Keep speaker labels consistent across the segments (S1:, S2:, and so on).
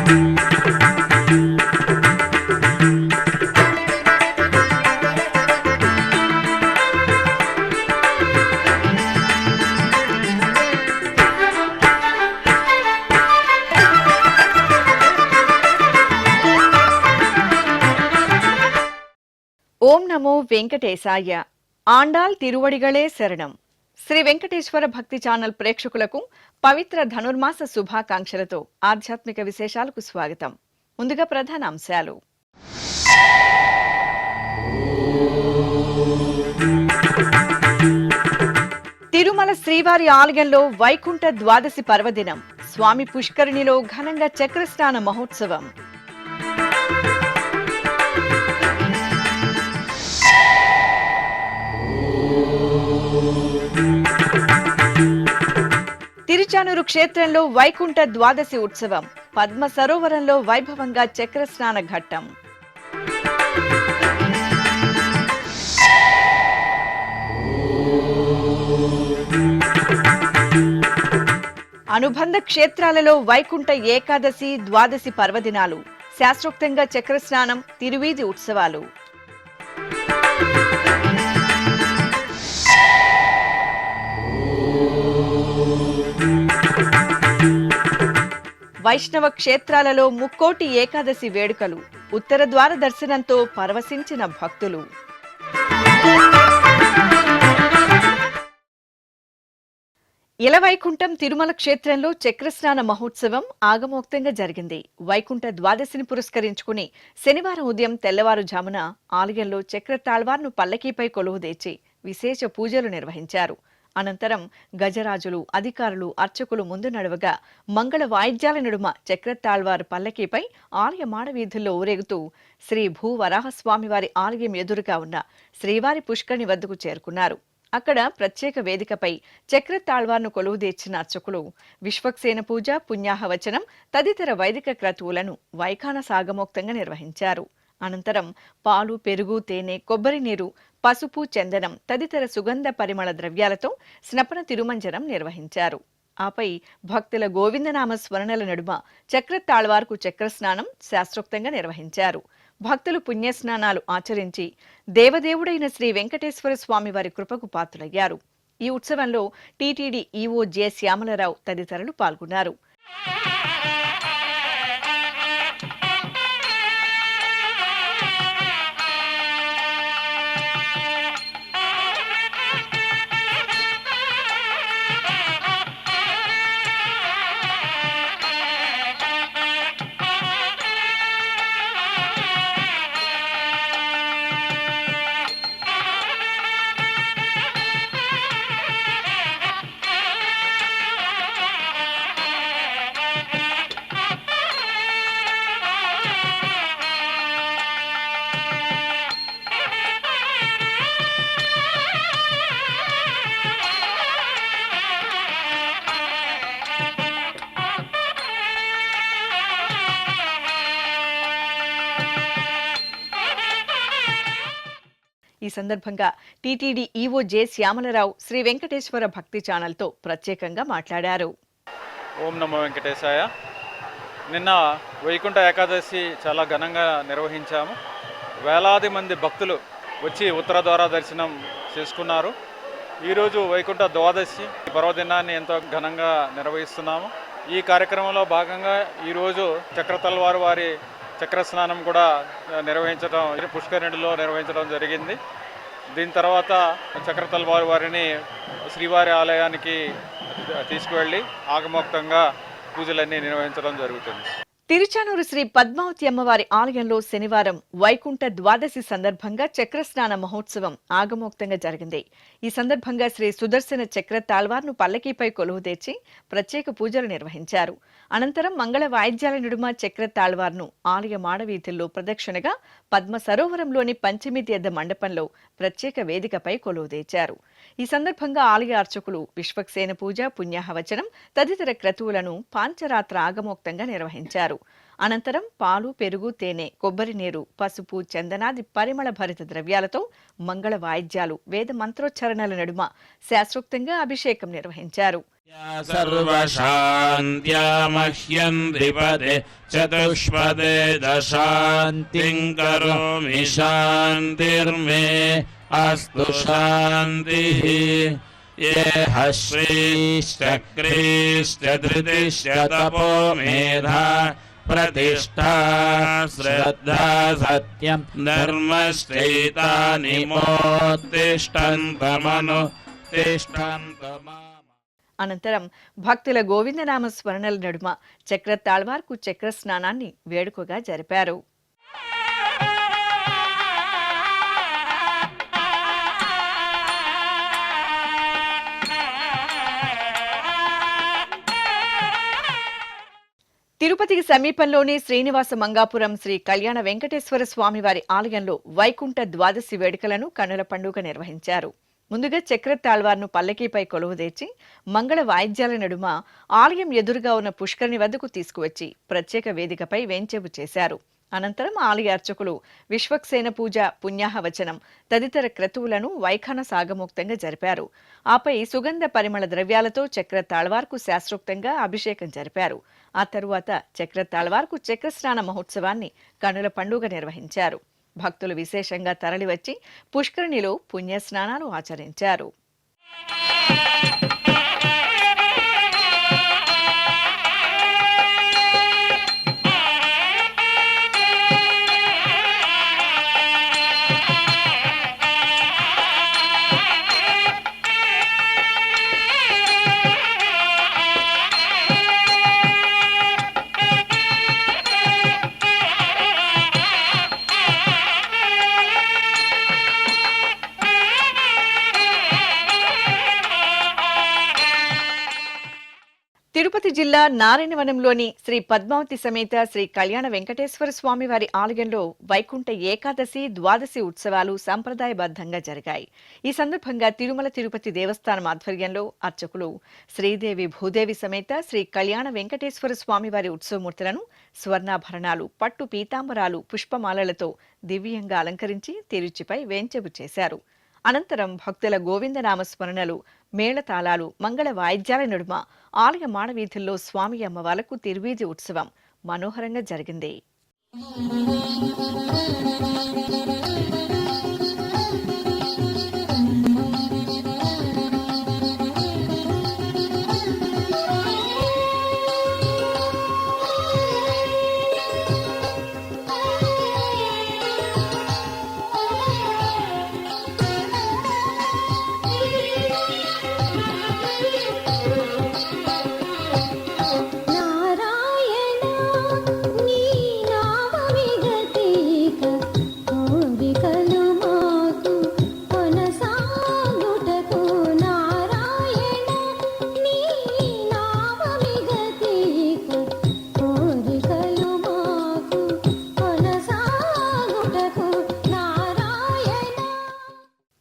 S1: ఓం నమో వెంకటేశాయ. ఆండాల్ తిరువడిగళే శరణం. శ్రీ వెంకటేశ్వర భక్తి ఛానల్ ప్రేక్షకులకు పవిత్ర ధనుర్మాస శుభాకాంక్షలతో ఆధ్యాత్మిక విశేషాలకు స్వాగతం. ముందుగా ప్రధాన అంశాలు. తిరుమల శ్రీవారి ఆలయంలో వైకుంఠ ద్వాదశి పర్వదినం. స్వామి పుష్కరిణిలో ఘనంగా చక్రస్నాన మహోత్సవం. తిరుచానూరు క్షేత్రంలో వైకుంఠ ద్వాదశి ఉత్సవం. పద్మ సరోవరంలో వైభవంగా చక్రస్నాన ఘట్టం. అనుబంధ క్షేత్రాలలో వైకుంఠ ఏకాదశి ద్వాదశి పర్వదినాలు. శాస్త్రోక్తంగా చక్రస్నానం, తిరువీధి ఉత్సవాలు. వైష్ణవ క్షేత్రాలలో ముక్కోటి ఏకాదశి వేడుకలు. ఉత్తర ద్వార దర్శనంతో పరవశించిన భక్తులు. ఇలవైకుంఠం తిరుమల క్షేత్రంలో చక్రస్నాన మహోత్సవం ఆగమోక్తంగా జరిగింది. వైకుంఠ ద్వాదశిని పురస్కరించుకుని శనివారం ఉదయం తెల్లవారుజామున ఆలయంలో చక్రతాళ్వార్ను పల్లకీపై కొలువుదీర్చి విశేష పూజలు నిర్వహించారు. అనంతరం గజరాజులు, అధికారులు, అర్చకులు ముందు నడవగా మంగళ వాయిద్యాల నడుమ చక్రతాళ్వారు పల్లకీపై ఆలయ మాడవీధుల్లో ఊరేగుతూ శ్రీ భూవరాహస్వామివారి ఆలయం ఎదురుగా ఉన్న శ్రీవారి పుష్కరిణి వద్దకు చేరుకున్నారు. అక్కడ ప్రత్యేక వేదికపై చక్రతాళ్వార్ను కొలువుదీర్చిన అర్చకులు విశ్వక్సేన పూజ, పుణ్యాహవచనం తదితర వైదిక క్రతువులను వైఖాన సాగమోక్తంగా నిర్వహించారు. అనంతరం పాలు, పెరుగు, తేనె, కొబ్బరి నీరు, పసుపు, చందనం తదితర సుగంధ పరిమళ ద్రవ్యాలతో స్నపన తిరుమంజనం నిర్వహించారు. ఆపై భక్తుల గోవిందనామ స్మరణల నడుమ చక్రతాళ్వార్కు చక్రస్నానం శాస్త్రోక్తంగా నిర్వహించారు. భక్తులు పుణ్యస్నానాలు ఆచరించి దేవదేవుడైన శ్రీ వెంకటేశ్వర స్వామి వారి కృపకు పాత్రులయ్యారు. ఈ ఉత్సవంలో టీటీడీ ఈవో జె శ్యామలరావు తదితరులు పాల్గొన్నారు. ఈ సందర్భంగా TTD EO J Shyamala Rao Sri Venkateswara Bhakti ఛానల్తో ప్రత్యేకంగా మాట్లాడారు.
S2: ఓం నమో వెంకటేశాయ. నిన్న వైకుంఠ ఏకాదశి చాలా ఘనంగా నిర్వహించాము. వేలాది మంది భక్తులు వచ్చి ఉత్తర ద్వార దర్శనం చేసుకున్నారు. ఈరోజు వైకుంఠ ద్వాదశి పర్వదినాన్ని ఎంతో ఘనంగా నిర్వహిస్తున్నాము. ఈ కార్యక్రమంలో భాగంగా ఈరోజు చక్రతాళ్వారు వారి చక్రస్నానం కూడా నిర్వహించడం, పుష్కరిణిలో నిర్వహించడం జరిగింది. దీని తర్వాత చక్రతాళ్వారు వారిని శ్రీవారి ఆలయానికి తీసుకువెళ్ళి ఆగమోక్తంగా పూజలన్నీ నిర్వహించడం జరుగుతుంది.
S1: తిరుచానూరు శ్రీ పద్మావతి అమ్మవారి ఆలయంలో శనివారం వైకుంఠ ద్వాదశి సందర్భంగా చక్రస్నాన మహోత్సవం ఆగమోక్తంగా జరిగింది. ఈ సందర్భంగా శ్రీ సుదర్శన చక్రతాళ్వార్ను పల్లకీపై కొలువుదీర్చి ప్రత్యేక పూజలు నిర్వహించారు. అనంతరం మంగళ వాయిద్యాల నడుమ చక్రతాళ్వార్ను ఆలయ మాడవీధుల్లో ప్రదక్షిణగా పద్మ సరోవరంలోని పంచమి తీర్థ మండపంలో ప్రత్యేక వేదికపై కొలువుదీర్చారు. ఈ సందర్భంగా ఆలయ అర్చకులు విశ్వక్సేన పూజ, పుణ్యాహవచనం తదితర క్రతువులను పాంచరాత్ర ఆగమోక్తంగా నిర్వహించారు. అనంతరం పాలు, పెరుగు, తేనె, కొబ్బరి నీరు, పసుపు, చందనాది పరిమళ భరిత ద్రవ్యాలతో మంగళ వాయిద్యాలు, వేద మంత్రోచ్చరణల నడుమ శాస్త్రోక్తంగా అభిషేకం నిర్వహించారు.
S3: सर्वशान्त्या मह्यं द्विपदे चतुष्पदे दशान्तिं करोमि शान्तिर्मे अस्तु शान्तिः। ये श्रीश्चक्रीश्च धृतिश्च तपो मेधा प्रतिष्ठा श्रद्धा सत्यं धर्मश्चैतानि मोत्तिष्ठन्तमनुतिष्ठन्तमा।
S1: అనంతరం భక్తుల గోవిందనామ స్మరణల నడుమ చక్ర తాళ్వార్కు చక్ర స్నానాన్ని వేడుకగా జరిపారు. తిరుపతికి సమీపంలోని శ్రీనివాస మంగాపురం శ్రీ కళ్యాణ వెంకటేశ్వర స్వామివారి ఆలయంలో వైకుంఠ ద్వాదశి వేడుకలను కన్నుల పండుగ నిర్వహించారు. ముందుగా చక్ర తాళ్వార్ను పల్లకీపై కొలువుదీర్చి మంగళ వాయిద్యాల నడుమ ఆలయం ఎదురుగా ఉన్న పుష్కరిణి వద్దకు తీసుకువచ్చి ప్రత్యేక వేదికపై వేంచేపు చేశారు. అనంతరం ఆలయ అర్చకులు విశ్వక్సేన పూజ, పుణ్యాహవచనం తదితర క్రతువులను వైఖాన సాగమోక్తంగా జరిపారు. ఆపై సుగంధ పరిమళ ద్రవ్యాలతో చక్ర తాళ్వార్కు శాస్త్రోక్తంగా అభిషేకం జరిపారు. ఆ తరువాత చక్ర తాళ్వార్కు చక్రస్నాన మహోత్సవాన్ని కన్నుల పండుగ నిర్వహించారు. భక్తులు విశేషంగా తరలివచ్చి పుష్కరిణిలో పుణ్యస్నానాలు ఆచరించారు. తిరుపతి జిల్లా నారాయణవనంలోని శ్రీ పద్మావతి సమేత శ్రీ కళ్యాణ వెంకటేశ్వర స్వామివారి ఆలయంలో వైకుంఠ ఏకాదశి, ద్వాదశి ఉత్సవాలు సంప్రదాయబద్ధంగా జరిగాయి. ఈ సందర్భంగా తిరుమల తిరుపతి దేవస్థానం ఆధ్వర్యంలో అర్చకులు శ్రీదేవి భూదేవి సమేత శ్రీ కళ్యాణ వెంకటేశ్వర స్వామివారి ఉత్సవమూర్తులను స్వర్ణాభరణాలు, పట్టు పీతాంబరాలు, పుష్పమాలలతో దివ్యంగా అలంకరించి తిరుచిపై వేంచెపు చేశారు. అనంతరం భక్తుల గోవిందనామ స్మరణలు, మేళతాళాలు, మంగళ వాయిద్యాల నడుమ ఆలయ మాడవీధుల్లో స్వామి అమ్మవార్లకు తిరువీధి ఉత్సవం మనోహరంగా జరిగింది.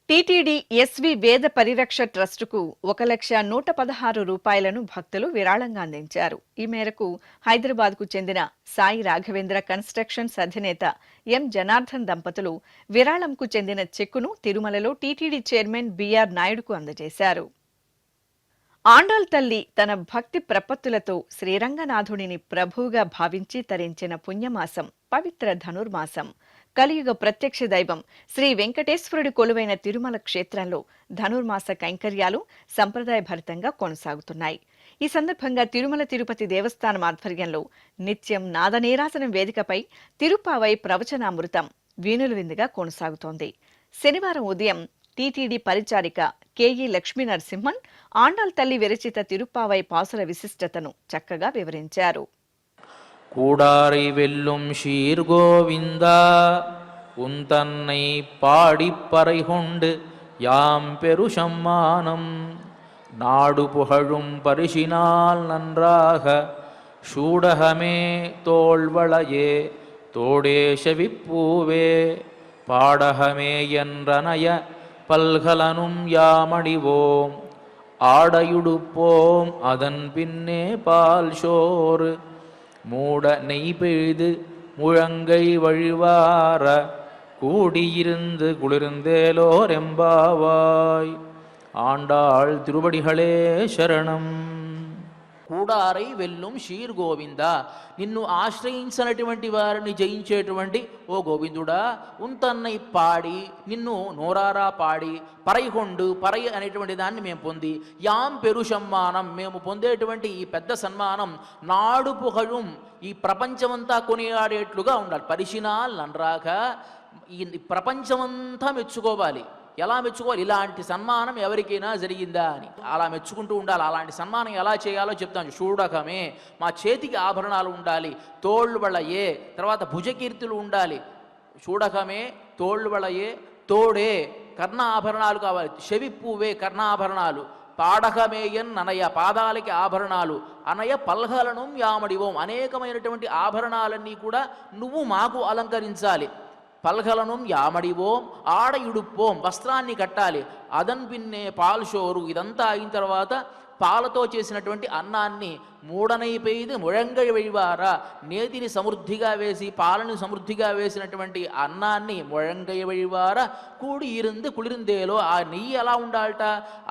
S1: టీటీడీ ఎస్వి వేద పరిరక్ష ట్రస్టుకు 1,116,000 రూపాయలను భక్తులు విరాళంగా అందించారు. ఈ మేరకు హైదరాబాద్కు చెందిన సాయి రాఘవేంద్ర కన్స్ట్రక్షన్స్ అధినేత ఎం జనార్దన్ దంపతులు విరాళంకు చెందిన చెక్కును తిరుమలలో టీటీడీ చైర్మన్ బిఆర్ నాయుడుకు అందజేశారు. ఆండాళ్ తల్లి తన భక్తి ప్రపత్తులతో శ్రీరంగనాథుడిని ప్రభువుగా భావించి తరించిన పుణ్యమాసం పవిత్ర ధనుర్మాసం. కలియుగ ప్రత్యక్ష దైవం శ్రీ వెంకటేశ్వరుడి కొలువైన తిరుమల క్షేత్రంలో ధనుర్మాస కైంకర్యాలు సంప్రదాయభరితంగా కొనసాగుతున్నాయి. ఈ సందర్భంగా తిరుమల తిరుపతి దేవస్థానం ఆధ్వర్యంలో నిత్యం నాదనీరాసనం వేదికపై తిరుపావై ప్రవచనామృతం వీణుల విందుగా కొనసాగుతోంది. శనివారం ఉదయం టీటీడీ పరిచారిక కేఈ లక్ష్మీ నరసింహన్ ఆండాళ్ తల్లి విరచిత తిరుపావై పాసుర విశిష్టతను చక్కగా వివరించారు.
S4: கூடாரை வெல்லும் ஷீர்கோவிந்தா உந்தன்னை பாடிப்பறை கொண்டு யாம் பெருசம்மானம் நாடு புகழும் பரிசினால் நன்றாக சூடகமே தோள்வளையே தோடேஷவிப்பூவே பாடகமே என்றனைய பல்கலனும் யாமடிவோம் ஆடையுடுப்போம் அதன் பின்னே பால் சோறு மூட நெய் பெய்து முழங்கை வழிவார கூடியிருந்து குளிர்ந்தேலோர் எம்பாவாய். ஆண்டாள் திருவடிகளே சரணம். కూడారై వెల్లుం షీర్ గోవింద, నిన్ను ఆశ్రయించినటువంటి వారిని జయించేటువంటి ఓ గోవిందుడా, ఉంతన్నై పాడి నిన్ను నోరారా పాడి పరైకొండు పరై అనేటువంటి దాన్ని మేము పొంది యాం పెరు సమ్మానం, మేము పొందేటువంటి ఈ పెద్ద సన్మానం నాడు పుగழுం, ఈ ప్రపంచమంతా కొనియాడేట్లుగా ఉండాలి. పరిశీనాల్ నన్రాక, ఈ ప్రపంచమంతా మెచ్చుకోవాలి. ఎలా మెచ్చుకోవాలి? ఇలాంటి సన్మానం ఎవరికైనా జరిగిందా అని అలా మెచ్చుకుంటూ ఉండాలి. అలాంటి సన్మానం ఎలా చేయాలో చెప్తాను. చూడకమే, మా చేతికి ఆభరణాలు ఉండాలి, తోళ్ళు వళయే, తర్వాత భుజకీర్తులు ఉండాలి. చూడకమే, తోళ్ళు వళయే, తోడే కర్ణ ఆభరణాలు కావాలి, చెవి పువ్వే కర్ణ ఆభరణాలు, పాడకమేయన్ అనయ పాదాలకి ఆభరణాలు, అనయ పల్హలను యామడివోం, అనేకమైనటువంటి ఆభరణాలన్నీ కూడా నువ్వు మాకు అలంకరించాలి. పల్గలను యామడివోం ఆడయుడుపోం, వస్త్రాన్ని కట్టాలి. అదన్ పిన్నే పాల్షోరు, ఇదంతా అయిన తర్వాత పాలతో చేసినటువంటి అన్నాన్ని మూడనై పెయ్ది ముழங்கை వழிవారా, నేతిని సమృద్ధిగా వేసి పాలను సమృద్ధిగా వేసినటువంటి అన్నాన్ని ముழங்கை వழிవారా కూడి ఇருந்து కుளிరిందేలో, ఆ నెయ్యి ఎలా ఉండాలట,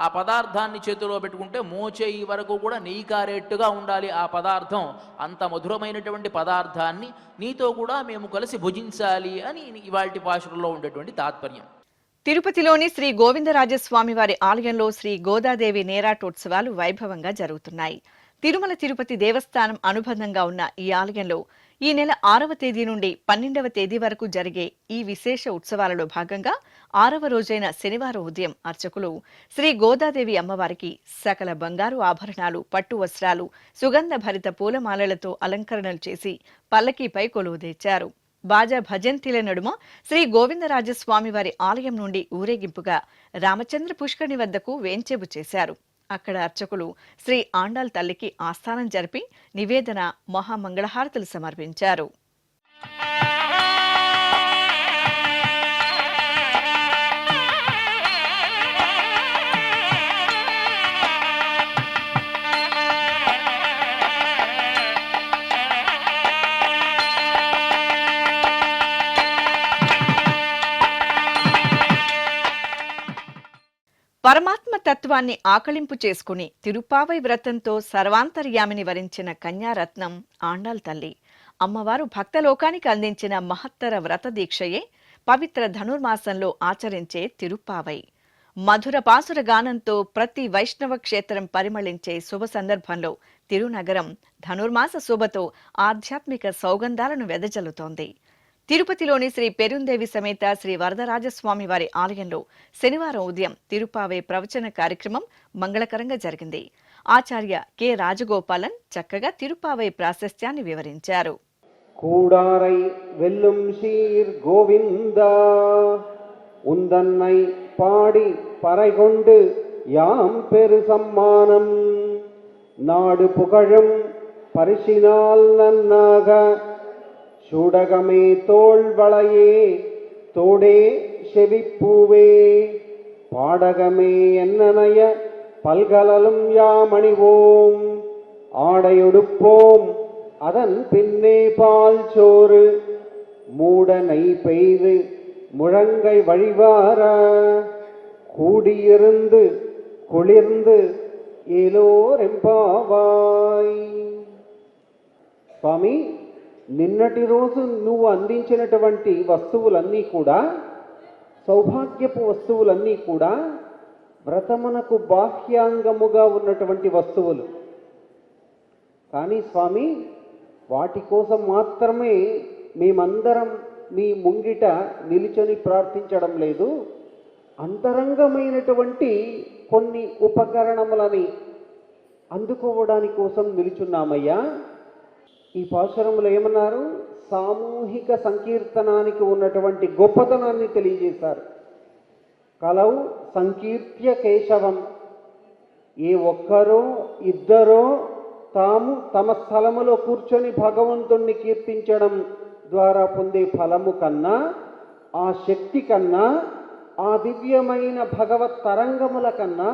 S4: ఆ పదార్థాన్ని చేతిలో పెట్టుకుంటే మోచేయి వరకు కూడా నెయ్యి కారేట్టుగా ఉండాలి ఆ పదార్థం. అంత మధురమైనటువంటి పదార్థాన్ని నీతో కూడా మేము కలిసి భుజించాలి అని ఇవాల్టి భాషలో ఉండేటువంటి తాత్పర్యం.
S1: తిరుపతిలోని శ్రీ గోవిందరాజస్వామి వారి ఆలయంలో శ్రీ గోదాదేవి నేరాటోత్సవాలు వైభవంగా జరుగుతున్నాయి. తిరుమల తిరుపతి దేవస్థానం అనుబంధంగా ఉన్న ఈ ఆలయంలో ఈ నెల 6వ తేదీ నుండి 12వ తేదీ వరకు జరిగే ఈ విశేష ఉత్సవాలలో భాగంగా 6వ రోజైన శనివారం ఉదయం అర్చకులు శ్రీ గోదాదేవి అమ్మవారికి సకల బంగారు ఆభరణాలు, పట్టు వస్త్రాలు, సుగంధ భరిత పూలమాలలతో అలంకరణలు చేసి పల్లకీపై కొలువుదీర్చారు. బాజా భజంతిల నడుమ శ్రీ గోవిందరాజస్వామి వారి ఆలయం నుండి ఊరేగింపుగా రామచంద్ర పుష్కరిణి వద్దకు వేంచేపు చేశారు. అక్కడ అర్చకులు శ్రీ ఆండాల్ తల్లికి ఆస్థానం జరిపి నివేదన, మహామంగళహారతులు సమర్పించారు. పరమాత్మ తత్వాన్ని ఆకళింపు చేసుకుని తిరుపావై వ్రతంతో సర్వాంతర్యామిని వరించిన కన్యారత్నం ఆండాల్ తల్లి. అమ్మవారు భక్తలోకానికి అందించిన మహత్తర వ్రత దీక్షయే పవిత్ర ధనుర్మాసంలో ఆచరించే తిరుపావై. మధుర పాసుర గానంతో ప్రతి వైష్ణవ క్షేత్రం పరిమళించే శుభ సందర్భంలో తిరునగరం ధనుర్మాస శోభతో ఆధ్యాత్మిక సౌగంధాలను వెదజల్లుతోంది. తిరుపతిలోని శ్రీ పెరుందేవి సమేత శ్రీ వరదరాజస్వామి వారి ఆలయంలో శనివారం ఉదయం తిరుపావై ప్రవచన కార్యక్రమం మంగళకరంగా జరిగింది. ఆచార్య కె రాజగోపాలన్ చక్కగా తిరుపావై ప్రాశస్త్యాన్ని వివరించారు.
S5: కూడారై వెల్లుం షీర్ గోవింద, ఉందన్నై పాడి పరైకొండు யாம் பெரு சம்மானம், நாடு புகழும் பரிசினால் நன்னாக, சூடகமே தோள் வளையே தோடே செவிப்பூவே, பாடகமே என்னனைய பல்கலலும் யாமணிவோம், ஆடையொடுப்போம் அதன் பின்னே பால் சோறு, மூட நெய் பெய்து முழங்கை வழிவார, కూడియిருந்து కుళిర్ந்து ఏలోరెంపావాయ్. స్వామి, నిన్నటి రోజు నువ్వు అందించినటువంటి వస్తువులన్నీ కూడా, సౌభాగ్యపు వస్తువులన్నీ కూడా వ్రతమునకు బాహ్యాంగముగా ఉన్నటువంటి వస్తువులు. కానీ స్వామి, వాటి కోసం మాత్రమే మేమందరం మీ ముంగిట నిలుచొని ప్రార్థించడం లేదు, అంతరంగమైనటువంటి కొన్ని ఉపకరణములని అందుకోవడానికి కోసం నిలుచున్నామయ్యా. ఈ పాశురములు ఏమన్నారు? సామూహిక సంకీర్తనానికి ఉన్నటువంటి గొప్పతనాన్ని తెలియజేశారు. కలౌ సంకీర్త్య కేశవం, ఏ ఒక్కరో ఇద్దరో తాము తమ స్థలములో కూర్చొని భగవంతుణ్ణి కీర్తించడం ద్వారా పొందే ఫలము కన్నా, ఆ శక్తి కన్నా, ఆ దివ్యమైన భగవత్ తరంగముల కన్నా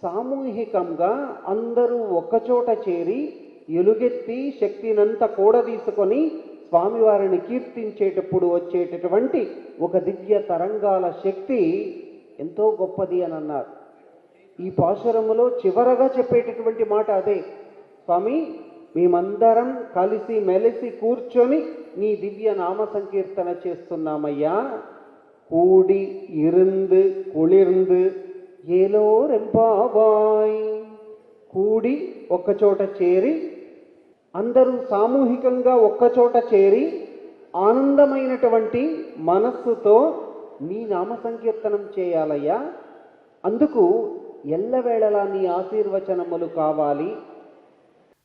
S5: సామూహికంగా అందరూ ఒక్కచోట చేరి ఎలుగెత్తి శక్తినంతా కూడదీసుకొని స్వామివారిని కీర్తించేటప్పుడు వచ్చేటటువంటి ఒక దివ్య తరంగాల శక్తి ఎంతో గొప్పది అని అన్నారు. ఈ పాశురములో చివరగా చెప్పేటటువంటి మాట అదే. స్వామి మేమందరం కలిసి మెలిసి కూర్చొని నీ దివ్య నామ సంకీర్తన చేస్తున్నామయ్యా. కూడి ఇருந்து కుళిర్ந்து ఏలో రెంపావాయ్. కూడి ఒక్కచోట చేరి, అందరూ సామూహికంగా ఒక్కచోట చేరి ఆనందమైనటువంటి మనస్సుతో నీ నామ సంకీర్తనం చేయాలయ్యా. అందుకు ఎల్లవేళలా నీ ఆశీర్వచనములు కావాలి.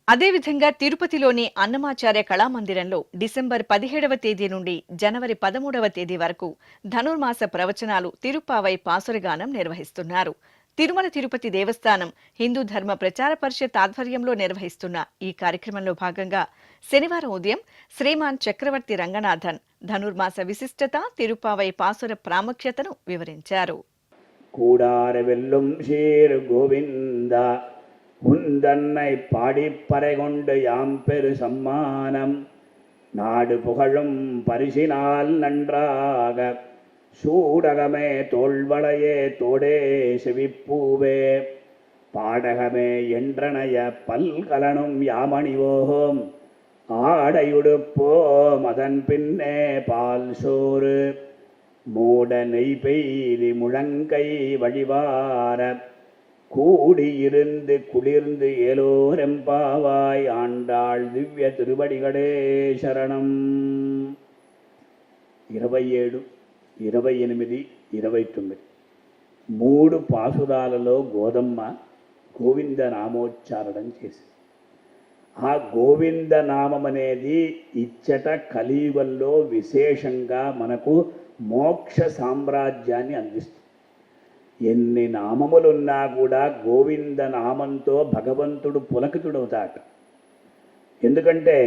S1: అదేవిధంగా తిరుపతిలోని అన్నమాచార్య కళామందిరంలో డిసెంబర్ 17వ తేదీ నుండి జనవరి 13వ తేదీ వరకు ధనుర్మాస ప్రవచనాలు తిరుప్పావై పాసురగానం నిర్వహిస్తున్నారు. తిరుమల తిరుపతి దేవస్థానం హిందూ ధర్మ ప్రచార పరిషత్ ఆధ్వర్యంలో నిర్వహిస్తున్న ఈ కార్యక్రమంలో భాగంగా శనివారం ఉదయం శ్రీమాన్ చక్రవర్తి రంగనాథన్ ధనుర్మాస విశిష్టత, తిరుప్పావై పాసుర ప్రాముఖ్యతను వివరించారు.
S6: கூடார வெல்லும் சீர் கோவிந்தா உந்தன்னை பாடிப்பறை கொண்டு யாம் பெரு சம்மானம் நாடு புகழும் பரிசினால் நன்றாக சூடகமே தோள்வளையே தோடே செவிப்பூவே பாடகமே என்றனைய பல்கலனும் யாமணிவோம் ஆடையுடுப்போம் அதன் பின்னே பால் சோறு மூட நெய் பெய்தி முழங்கை வழிவார கூடியிருந்து குளிர்ந்து ஏலோரெம்பாவாய் ஆண்டாள் దివ్య తిరువడిగడే శరణం. 27, 28, 29 3 పాసురాలలో గోదమ్మ గోవింద నామోచ్చారణం చేసింది. ఆ గోవింద నామం అనేది ఇచ్చట కలియుగంలో విశేషంగా మనకు మోక్ష సామ్రాజ్యాన్ని అందిస్తుంది. ఎన్ని నామములున్నా కూడా గోవింద నామంతో భగవంతుడు పులకితుడవుతాడు. ఎందుకంటే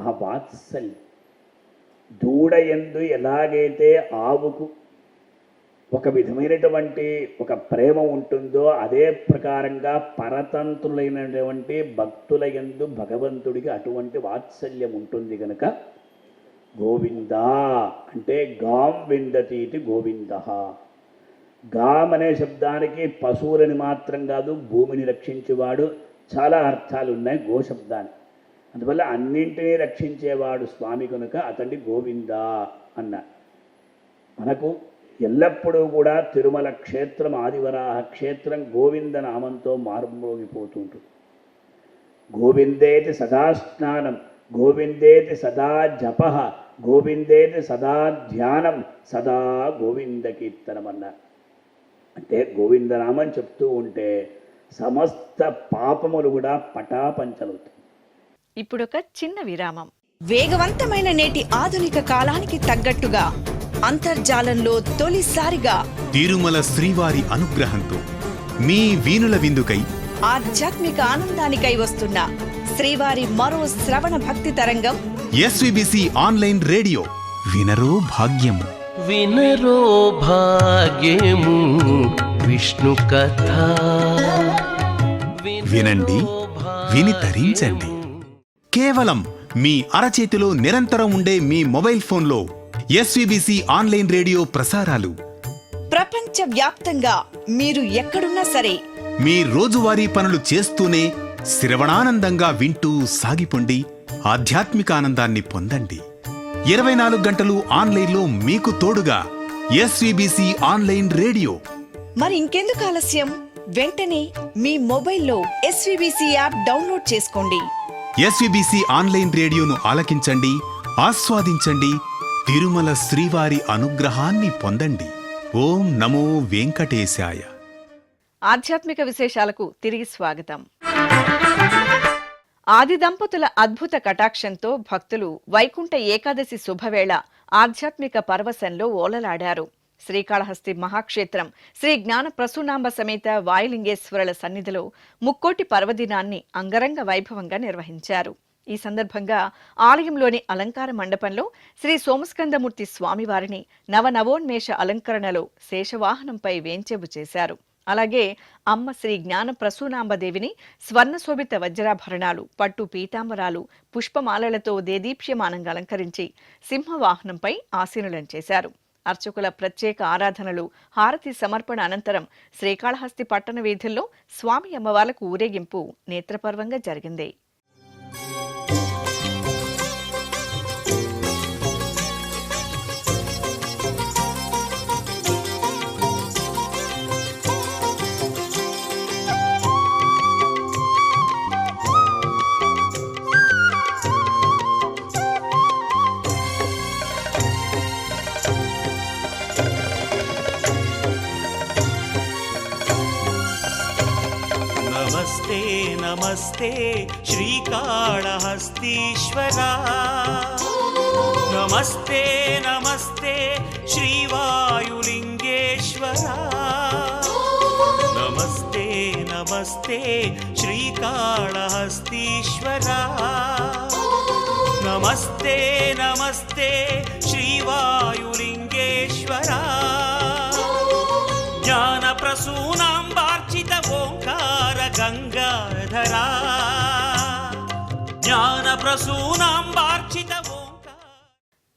S6: ఆ వాత్సల్యం దూడ యందు ఎలాగైతే ఆవుకు ఒక విధమైనటువంటి ఒక ప్రేమ ఉంటుందో అదే ప్రకారంగా పరతంత్రులైనటువంటి భక్తుల యందు భగవంతుడికి అటువంటి వాత్సల్యం ఉంటుంది కనుక గోవిందా అంటే గాం విందతీతి గోవింద. గాం అనే శబ్దానికి పశువులని మాత్రం కాదు, భూమిని రక్షించేవాడు, చాలా అర్థాలు ఉన్నాయి గో శబ్దానికి. అందువల్ల అన్నింటినీ రక్షించేవాడు స్వామి కనుక అతన్ని గోవిందా అన్నారు. మనకు ఎల్లప్పుడూ కూడా తిరుమల క్షేత్రం, ఆదివరాహ క్షేత్రం గోవింద నామంతో మారుమోగిపోతుంటుంది. గోవిందేతి సదా స్నానం, గోవిందేతి సదా జప, గోవిందేతి సదా ధ్యానం, సదా గోవింద కీర్తనం అన్నారు. అంటే గోవిందనామని చెప్తూ ఉంటే సమస్త పాపములు కూడా పటాపంచలవుతాయి.
S1: ఇప్పుడొక చిన్న విరామం.
S7: వేగవంతమైన నేటి ఆధునిక కాలానికి తగ్గట్టుగా అంతర్జాలంలో తొలిసారిగా
S8: తిరుమల శ్రీవారి అనుగ్రహంతో మీ వీణుల విందుకై
S7: ఆధ్యాత్మిక ఆనందానికై వస్తున్న శ్రీవారి మరో శ్రవణ భక్తి తరంగం
S8: ఎస్విబిసి ఆన్లైన్ రేడియో. వినరో భాగ్యము,
S9: వినరో భాగ్యము విష్ణు కథ.
S8: వినండి, విని తరించండి. కేవలం మీ అరచేతిలో నిరంతరం ఉండే మీ మొబైల్ ఫోన్లో ఎస్విబిసి ఆన్లైన్ రేడియో ప్రసారాలు
S7: ప్రపంచ వ్యాప్తంగా మీరు ఎక్కడున్నా సరే
S8: మీ రోజువారీ పనులు చేస్తూనే శ్రవణానందంగా వింటూ సాగిపోండి, ఆధ్యాత్మిక ఆనందాన్ని పొందండి. 24 గంటలు ఆన్లైన్లో మీకు తోడుగా ఎస్విబిసి ఆన్లైన్ రేడియో.
S7: మరి ఇంకెందుకు ఆలస్యం? వెంటనే మీ మొబైల్లో ఎస్విబిసి యాప్ డౌన్లోడ్ చేసుకోండి.
S8: ఎస్విబిసి ఆన్లైన్ రేడియోను ఆలకించండి, ఆస్వాదించండి, తిరుమల శ్రీవారి అనుగ్రహాన్ని పొందండి. ఓం నమో వెంకటేశాయ.
S1: ఆధ్యాత్మిక విశేషాలకు తిరిగి స్వాగతం. ఆది దంపతుల అద్భుత కటాక్షంతో భక్తులు వైకుంఠ ఏకాదశి శుభవేళ ఆధ్యాత్మిక పరవశంలో ఓలలాడారు. శ్రీకాళహస్తి మహాక్షేత్రం శ్రీ జ్ఞాన ప్రసూనాంబ సమేత వాయులింగేశ్వరుల సన్నిధిలో ముక్కోటి పర్వదినాన్ని అంగరంగ వైభవంగా నిర్వహించారు. ఈ సందర్భంగా ఆలయంలోని అలంకార మండపంలో శ్రీ సోమస్కందమూర్తి స్వామివారిని నవనవోన్మేష అలంకరణలో శేషవాహనంపై వేంచేపు చేశారు. అలాగే అమ్మ శ్రీ జ్ఞాన ప్రసూనాంబదేవిని స్వర్ణశోభిత వజ్రాభరణాలు, పట్టు పీతాంబరాలు, పుష్పమాలలతో దేదీప్యమానంగా అలంకరించి సింహవాహనంపై ఆసీనులను చేశారు. అర్చకుల ప్రత్యేక ఆరాధనలు, హారతి సమర్పణ అనంతరం శ్రీకాళహస్తి పట్టణ వీధుల్లో స్వామి అమ్మవార్లకు ఊరేగింపు నేత్రపర్వంగా జరిగింది.
S10: नमस्ते नमस्ते श्रीकाळहस्तीश्वरा, नमस्ते नमस्ते श्रीवायुलिङ्गेश्वरा, नमस्ते नमस्ते श्रीकाळहस्तीश्वरा, नमस्ते नमस्ते श्रीवायुलिङ्गेश्वरा, ज्ञानप्रसूनाम्बार्चित ओङ्कार गंगाधरा, ज्ञानप्रसूनाम्बार्चित ओङ्कार.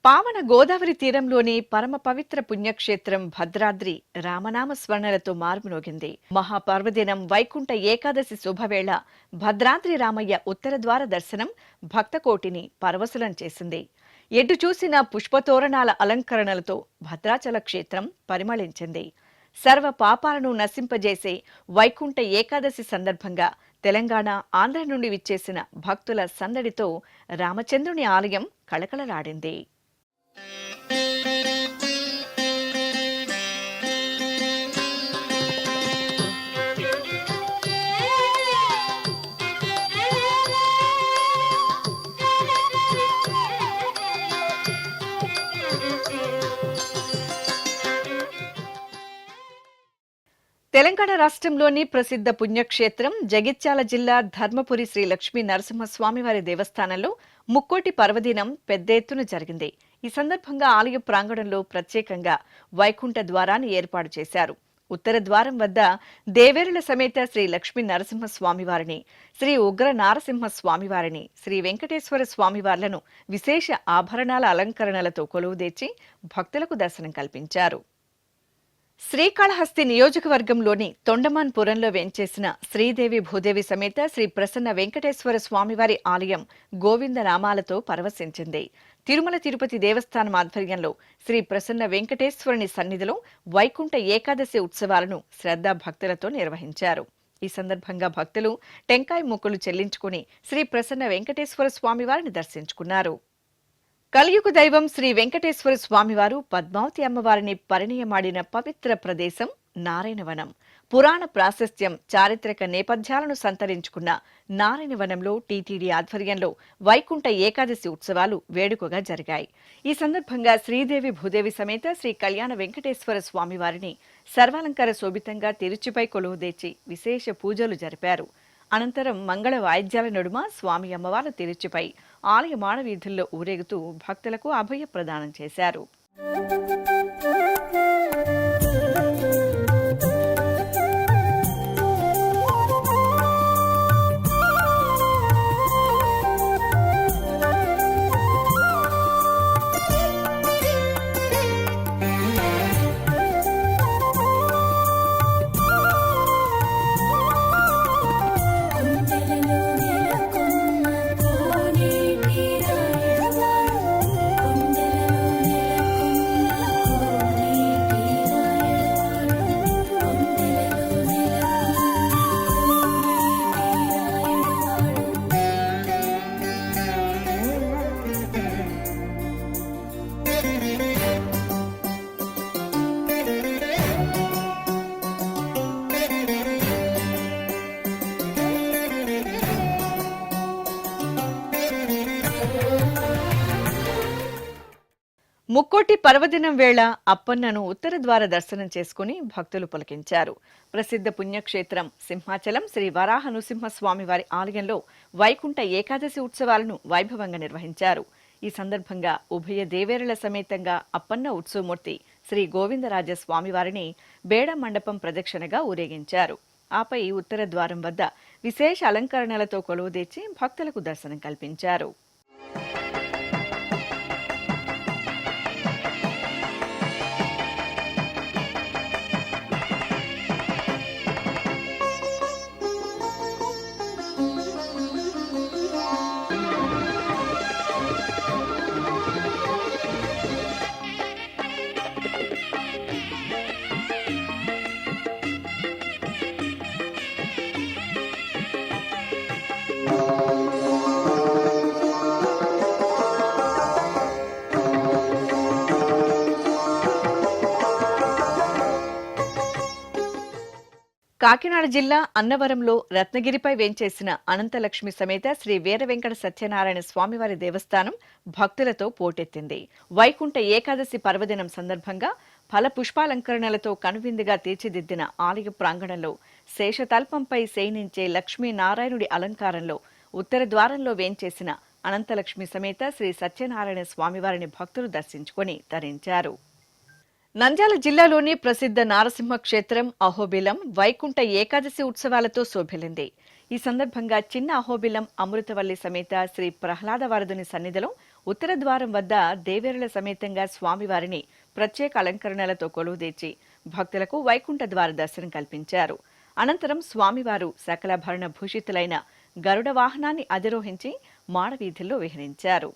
S1: పావన గోదావరి తీరంలోని పరమ పవిత్ర పుణ్యక్షేత్రం భద్రాద్రి రామనామ స్మరణలతో మార్మునోగింది. మహాపర్వదినం వైకుంఠ ఏకాదశి శుభవేళ భద్రాద్రి రామయ్య ఉత్తర ద్వార దర్శనం భక్తకోటిని పరవశులం చేసింది. ఎటు చూసిన పుష్పతోరణాల అలంకరణలతో భద్రాచల క్షేత్రం పరిమళించింది. సర్వ పాపాలను నశింపజేసే వైకుంఠ ఏకాదశి సందర్భంగా తెలంగాణ, ఆంధ్ర నుండి విచ్చేసిన భక్తుల సందడితో రామచంద్రుని ఆలయం కళకళలాడింది. తెలంగాణ రాష్ట్రంలోని ప్రసిద్ధ పుణ్యక్షేత్రం జగిత్యాల జిల్లా ధర్మపురి శ్రీ లక్ష్మీ నరసింహస్వామివారి దేవస్థానంలో ముక్కోటి పర్వదినం పెద్ద ఎత్తున జరిగింది. ఈ సందర్భంగా ఆలయ ప్రాంగణంలో ప్రత్యేకంగా వైకుంఠ ద్వారాన్ని ఏర్పాటు చేశారు. ఉత్తర ద్వారం వద్ద దేవేరుల సమేత శ్రీ లక్ష్మీ నరసింహస్వామివారిని, శ్రీ ఉగ్ర నారసింహ స్వామివారిని, శ్రీ వెంకటేశ్వర స్వామివార్లను విశేష ఆభరణాల అలంకరణలతో కొలువుదీర్చి భక్తులకు దర్శనం కల్పించారు. శ్రీకాళహస్తి నియోజకవర్గంలోని తొండమాన్పురంలో వేంచేసిన శ్రీదేవి భూదేవి సమేత శ్రీ ప్రసన్న వెంకటేశ్వర స్వామివారి ఆలయం గోవింద నామాలతో పరవశించింది. తిరుమల తిరుపతి దేవస్థానం ఆధ్వర్యంలో శ్రీ ప్రసన్న వెంకటేశ్వరుని సన్నిధిలో వైకుంఠ ఏకాదశి ఉత్సవాలను శ్రద్ధా భక్తులతో నిర్వహించారు. ఈ సందర్భంగా భక్తులు టెంకాయ మొక్కులు చెల్లించుకుని శ్రీ ప్రసన్న వెంకటేశ్వర స్వామివారిని దర్శించుకున్నారు. కలియుగ దైవం శ్రీ వెంకటేశ్వర స్వామివారు పద్మావతి అమ్మవారిని పరిణయమాడిన పవిత్ర ప్రదేశం నారాయణవనం. పురాణ ప్రాశస్త్యం, చారిత్రక నేపథ్యాలను సంతరించుకున్న నారాయణవనంలో టీటీడీ ఆధ్వర్యంలో వైకుంఠ ఏకాదశి ఉత్సవాలు వేడుకగా జరిగాయి. ఈ సందర్భంగా శ్రీదేవి భూదేవి సమేత శ్రీ కళ్యాణ వెంకటేశ్వర స్వామివారిని సర్వాలంకార శోభితంగా తిరుచిపై కొలువుదీర్చి విశేష పూజలు జరిపారు. అనంతరం మంగళ వాయిద్యాల నడుమ స్వామి అమ్మవార్ల తిరుచిపై ఆలయ మాడవీధుల్లో ఊరేగుతూ భక్తులకు అభయ ప్రదానం చేశారు. ముక్కోటి పర్వదినం వేళ అప్పన్నను ఉత్తర ద్వార దర్శనం చేసుకుని భక్తులు పులకించారు. ప్రసిద్ధ పుణ్యక్షేత్రం సింహాచలం శ్రీ వరాహ నృసింహ స్వామివారి ఆలయంలో వైకుంఠ ఏకాదశి ఉత్సవాలను వైభవంగా నిర్వహించారు. ఈ సందర్భంగా ఉభయ దేవేరుల సమేతంగా అప్పన్న ఉత్సవమూర్తి శ్రీ గోవిందరాజ స్వామివారిని బేడ మండపం ప్రదక్షిణగా ఊరేగించారు. ఆపై ఉత్తర ద్వారం వద్ద విశేష అలంకరణలతో కొలువుదీర్చి భక్తులకు దర్శనం కల్పించారు. కాకినాడ జిల్లా అన్నవరంలో రత్నగిరిపై వేంచేసిన అనంతలక్ష్మి సమేత శ్రీ వీర వెంకట సత్యనారాయణ స్వామివారి దేవస్థానం భక్తులతో పోటెత్తింది. వైకుంఠ ఏకాదశి పర్వదినం సందర్భంగా ఫల పుష్పాలంకరణలతో కనువిందుగా తీర్చిదిద్దిన ఆలయ ప్రాంగణంలో శేషతల్పంపై శయనించే లక్ష్మీనారాయణుడి అలంకారంలో ఉత్తర ద్వారంలో వేంచేసిన అనంతలక్ష్మి సమేత శ్రీ సత్యనారాయణ స్వామివారిని భక్తులు దర్శించుకొని తరించారు. నంద్యాల జిల్లాలోని ప్రసిద్ధ నారసింహ క్షేత్రం అహోబిలం వైకుంఠ ఏకాదశి ఉత్సవాలతో శోభిల్లింది. ఈ సందర్భంగా చిన్న అహోబిలం అమృతవల్లి సమేత శ్రీ ప్రహ్లాద వరదుని సన్నిధిలో ఉత్తర ద్వారం వద్ద దేవేరుల సమేతంగా స్వామివారిని ప్రత్యేక అలంకరణలతో కొలువుదీర్చి భక్తులకు వైకుంఠ ద్వార దర్శనం కల్పించారు. అనంతరం స్వామివారు సకలాభరణ భూషితులైన గరుడ వాహనాన్ని అధిరోహించి మాడవీధుల్లో విహరించారు.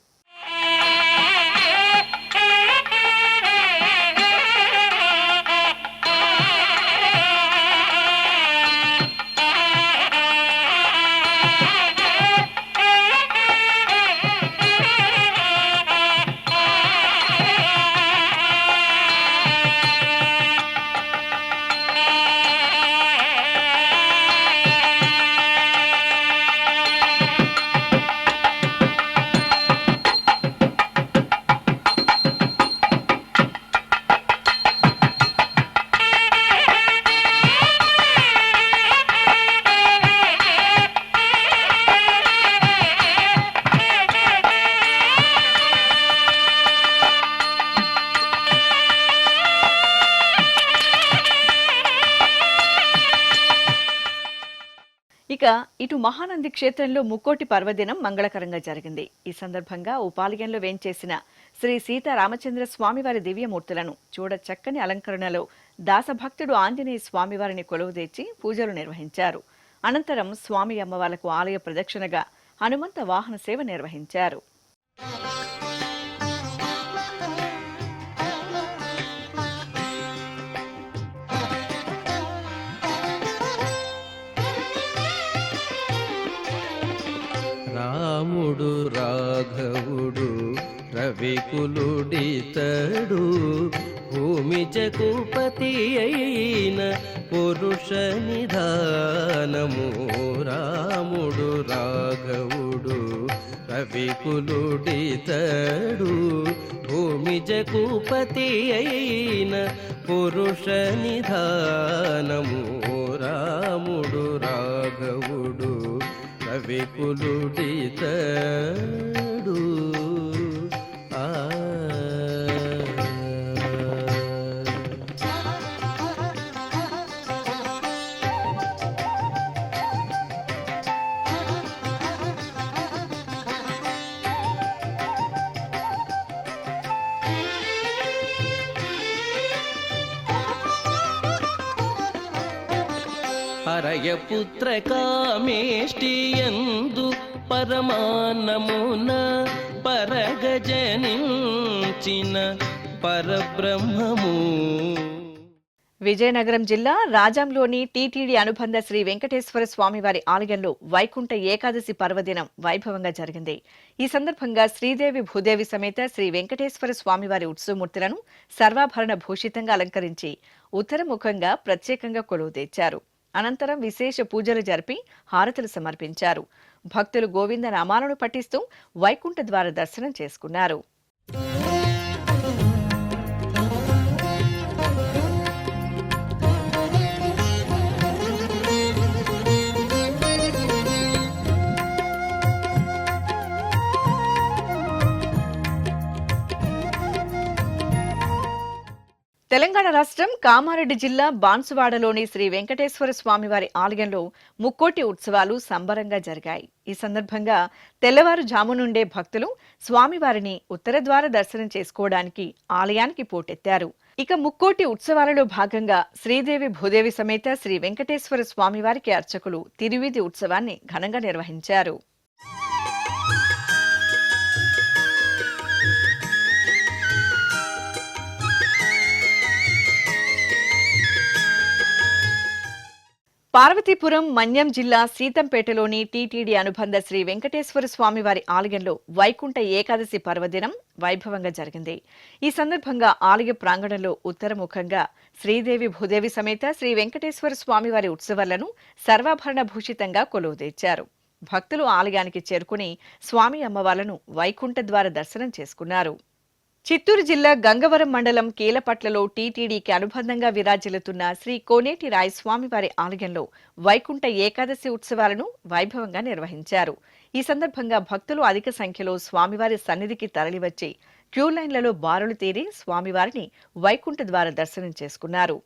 S1: ఇక ఇటు మహానంది క్షేత్రంలో ముక్కోటి పర్వదినం మంగళకరంగా జరిగింది. ఈ సందర్భంగా ఉపాలయంలో వేంచేసిన శ్రీ సీతారామచంద్ర స్వామివారి దివ్యమూర్తులను చూడ చక్కని అలంకరణలో దాసభక్తుడు ఆంజనేయ స్వామివారిని కొలువుదీర్చి పూజలు నిర్వహించారు. అనంతరం స్వామి అమ్మవార్లకు ఆలయ ప్రదక్షిణగా హనుమంత వాహన సేవ నిర్వహించారు.
S9: రాముడు రాఘవుడు రవికులుడితడు భూమి జగుపతి అయిన పురుష నిధానము. రాముడు రాఘవుడు రవికులుడితడు భూమి జగుపతి అయిన పురుష నిధానము. రాముడు రాఘవుడు రవికులుడితడు. హరయపుత్ర కామేష్టియందు పరమాన్నమున పరగజనించిన పరబ్రహ్మము.
S1: విజయనగరం జిల్లా రాజంలోని టీటీడీ అనుబంధ శ్రీ వెంకటేశ్వర స్వామివారి ఆలయంలో వైకుంఠ ఏకాదశి పర్వదినం వైభవంగా జరిగింది. ఈ సందర్భంగా శ్రీదేవి భూదేవి సమేత శ్రీ వెంకటేశ్వర స్వామివారి ఉత్సవమూర్తులను సర్వాభరణ భూషితంగా అలంకరించి ఉత్తరముఖంగా ప్రత్యేకంగా కొలువుదీర్చారు. అనంతరం విశేష పూజలు జరిపి హారతులు సమర్పించారు. భక్తులు గోవింద నామాలను పఠిస్తూ వైకుంఠ ద్వార దర్శనం చేసుకున్నారు. తెలంగాణ రాష్ట్రం కామారెడ్డి జిల్లా బాన్సువాడలోని శ్రీ వెంకటేశ్వర స్వామివారి ఆలయంలో ముక్కోటి ఉత్సవాలు సంబరంగా జరిగాయి. ఈ సందర్భంగా తెల్లవారుజాము నుండే భక్తులు స్వామివారిని ఉత్తర ద్వార దర్శనం చేసుకోవడానికి ఆలయానికి పోటెత్తారు. ఇక ముక్కోటి ఉత్సవాలలో భాగంగా శ్రీదేవి భూదేవి సమేత శ్రీ వెంకటేశ్వర స్వామివారికి అర్చకులు తిరువీధి ఉత్సవాన్ని ఘనంగా నిర్వహించారు. పార్వతీపురం మన్యం జిల్లా సీతంపేటలోని టీటీడీ అనుబంధ శ్రీ వెంకటేశ్వర స్వామివారి ఆలయంలో వైకుంఠ ఏకాదశి పర్వదినం వైభవంగా జరిగింది. ఈ సందర్భంగా ఆలయ ప్రాంగణంలో ఉత్తరముఖంగా శ్రీదేవి భూదేవి సమేత శ్రీ వెంకటేశ్వర స్వామివారి ఉత్సవాలను సర్వాభరణ భూషితంగా కొలువుదీర్చారు. భక్తులు ఆలయానికి చేరుకుని స్వామి అమ్మవార్లను వైకుంఠ ద్వార దర్శనం చేసుకున్నారు. చిత్తూరు జిల్లా గంగవరం మండలం కీలపట్లలో టీటీడీకి అనుబంధంగా విరాజిల్లుతున్న శ్రీ కోనేటి రాయ స్వామివారి ఆలయంలో వైకుంఠ ఏకాదశి ఉత్సవాలను వైభవంగా నిర్వహించారు. ఈ సందర్భంగా భక్తులు అధిక సంఖ్యలో స్వామివారి సన్నిధికి తరలివచ్చి క్యూలైన్లలో బారులు తీరి స్వామివారిని వైకుంఠ ద్వార దర్శనం చేసుకున్నారు.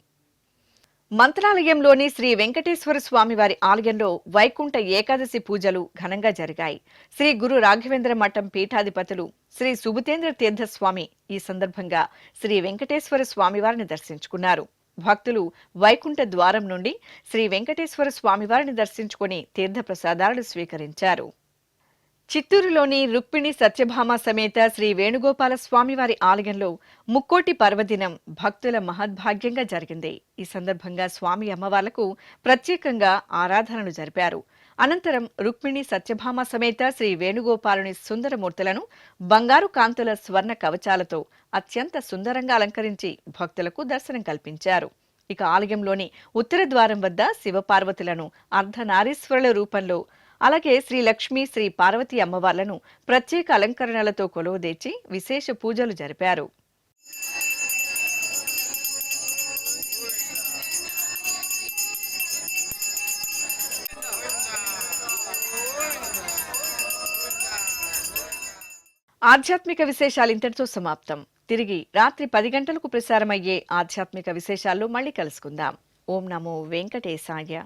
S1: మంత్రాలయంలోని శ్రీ వెంకటేశ్వర స్వామివారి ఆలయంలో వైకుంఠ ఏకాదశి పూజలు ఘనంగా జరిగాయి. శ్రీ గురు రాఘవేంద్ర మఠం పీఠాధిపతులు శ్రీ సుబుతేంద్ర తీర్థస్వామి ఈ సందర్భంగా శ్రీ వెంకటేశ్వర స్వామివారిని దర్శించుకున్నారు. భక్తులు వైకుంఠ ద్వారం నుండి శ్రీ వెంకటేశ్వర స్వామివారిని దర్శించుకుని తీర్థప్రసాదాలను స్వీకరించారు. చిత్తూరులోని రుక్మిణి సత్యభామ సమేత శ్రీ వేణుగోపాల స్వామివారి ఆలయంలో ముక్కోటి పర్వదినం భక్తుల మహద్భాగ్యంగా జరిగింది. ఈ సందర్భంగా స్వామి అమ్మవార్లకు ప్రత్యేకంగా ఆరాధనలు జరిపారు. అనంతరం రుక్మిణి సత్యభామ సమేత శ్రీ వేణుగోపాలుని సుందరమూర్తులను బంగారు కాంతుల స్వర్ణ కవచాలతో అత్యంత సుందరంగా అలంకరించి భక్తులకు దర్శనం కల్పించారు. ఇక ఆలయంలోని ఉత్తర ద్వారం వద్ద శివపార్వతులను అర్ధనారీశ్వరుల రూపంలో, అలాగే శ్రీ లక్ష్మీ శ్రీ పార్వతీ అమ్మవార్లను ప్రత్యేక అలంకరణలతో కొలువుదీర్చి విశేష పూజలు జరిపారు. ఆధ్యాత్మిక విశేషాలు ఇంతటితో సమాప్తం. తిరిగి రాత్రి 10 గంటలకు ప్రసారమయ్యే ఆధ్యాత్మిక విశేషాల్లో మళ్ళీ కలుసుకుందాం. ఓం నమో వెంకటేశాయ.